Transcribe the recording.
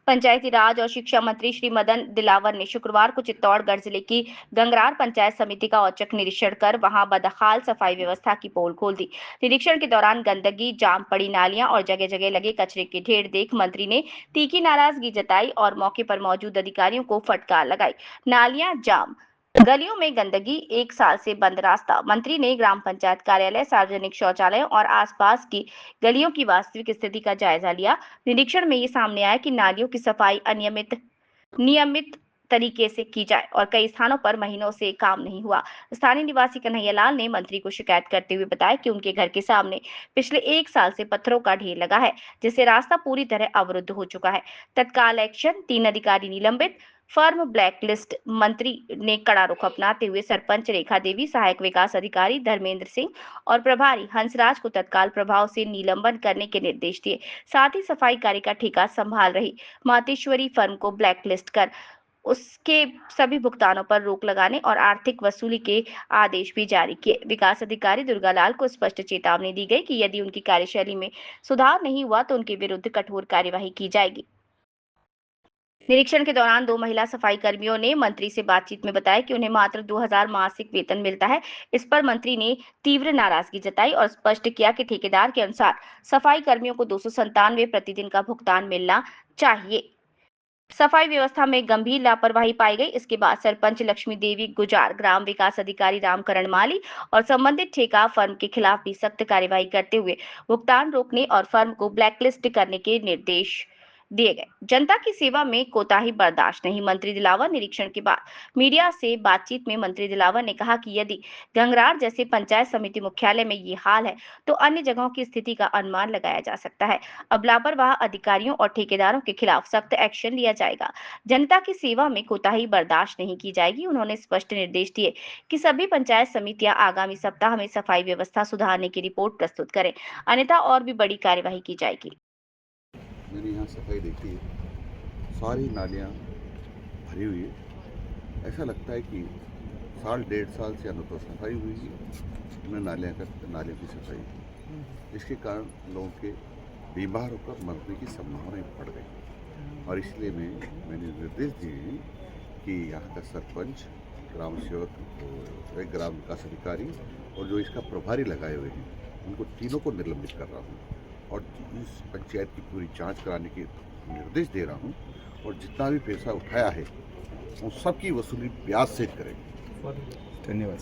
पंचायती राज और शिक्षा मंत्री श्री मदन दिलावर ने शुक्रवार को चित्तौड़गढ़ जिले की गंगरार पंचायत समिति का औचक निरीक्षण कर वहां बदहाल सफाई व्यवस्था की पोल खोल दी। निरीक्षण के दौरान गंदगी, जाम पड़ी नालियां और जगह जगह लगे कचरे के ढेर देख मंत्री ने तीखी नाराजगी जताई और मौके पर मौजूद अधिकारियों को फटकार लगाई। नालियां जाम, गलियों में गंदगी, 1 साल से बंद रास्ता। मंत्री ने ग्राम पंचायत कार्यालय, सार्वजनिक शौचालयों और आसपास की गलियों की वास्तविक स्थिति का जायजा लिया। निरीक्षण में ये सामने आया कि नालियों की सफाई नियमित तरीके से की जाए और कई स्थानों पर महीनों से काम नहीं हुआ। स्थानीय निवासी कन्हैया लाल ने मंत्री को शिकायत करते हुए बताया कि उनके घर के सामने पिछले 1 साल से पत्थरों का ढेर लगा है, जिससे रास्ता पूरी तरह अवरुद्ध हो चुका है। तत्काल एक्शन, 3 अधिकारी निलंबित, फर्म ब्लैक लिस्ट। मंत्री ने कड़ा रुख अपनाते हुए सरपंच रेखा देवी, सहायक विकास अधिकारी धर्मेंद्र सिंह और प्रभारी हंसराज को तत्काल प्रभाव से निलंबन करने के निर्देश दिए। साथ ही सफाई कार्य का ठेका संभाल रही मातेश्वरी फर्म को ब्लैक लिस्ट कर उसके सभी भुगतानों पर रोक लगाने और आर्थिक वसूली के आदेश भी जारी किए। विकास अधिकारी दुर्गालाल को स्पष्ट चेतावनी दी गई कि यदि उनकी कार्यशैली में सुधार नहीं हुआ तो उनके विरुद्ध कठोर कार्यवाही की जाएगी। निरीक्षण के दौरान 2 महिला सफाई कर्मियों ने मंत्री से बातचीत में बताया कि उन्हें मात्र 2000 मासिक वेतन मिलता है। इस पर मंत्री ने तीव्र नाराजगी जताई और स्पष्ट किया कि ठेकेदार के अनुसार सफाई कर्मियों को 297 प्रतिदिन का भुगतान मिलना चाहिए। सफाई व्यवस्था में गंभीर लापरवाही पाई गई। इसके बाद सरपंच लक्ष्मी देवी गुजार, ग्राम विकास अधिकारी रामकरण माली और संबंधित ठेका फर्म के खिलाफ भी सख्त कार्रवाई करते हुए भुगतान रोकने और फर्म को ब्लैकलिस्ट करने के निर्देश दिए गए। जनता की सेवा में कोताही बर्दाश्त नहीं। मंत्री दिलावर निरीक्षण के बाद मीडिया से बातचीत में मंत्री दिलावर ने कहा कि यदि गंगरार जैसे पंचायत समिति मुख्यालय में ये हाल है तो अन्य जगहों की स्थिति का अनुमान लगाया जा सकता है। अब लापरवाह अधिकारियों और ठेकेदारों के खिलाफ सख्त एक्शन लिया जाएगा। जनता की सेवा में कोताही बर्दाश्त नहीं की जाएगी। उन्होंने स्पष्ट निर्देश दिए कि सभी पंचायत समितियां आगामी सप्ताह में सफाई व्यवस्था सुधारने की रिपोर्ट प्रस्तुत करें, अन्यथा और भी बड़ी कार्यवाही की जाएगी। मैंने यहाँ सफाई देखी है, सारी नालियाँ भरी हुई है। ऐसा लगता है कि साल 1.5 साल से न तो सफाई हुई है, न नालियों की सफाई, जिसके कारण लोगों के बीमार होकर मरने की संभावनाएं बढ़ गई। और इसलिए मैंने निर्देश दिए हैं कि यहाँ का सरपंच, ग्राम सेवक, ग्राम विकास अधिकारी और जो इसका प्रभारी लगाए हुए हैं, उनको तीनों को निलंबित कर रहा हूँ और इस पंचायत की पूरी जांच कराने के निर्देश दे रहा हूं और जितना भी पैसा उठाया है उन सब की वसूली ब्याज से करेंगे। धन्यवाद।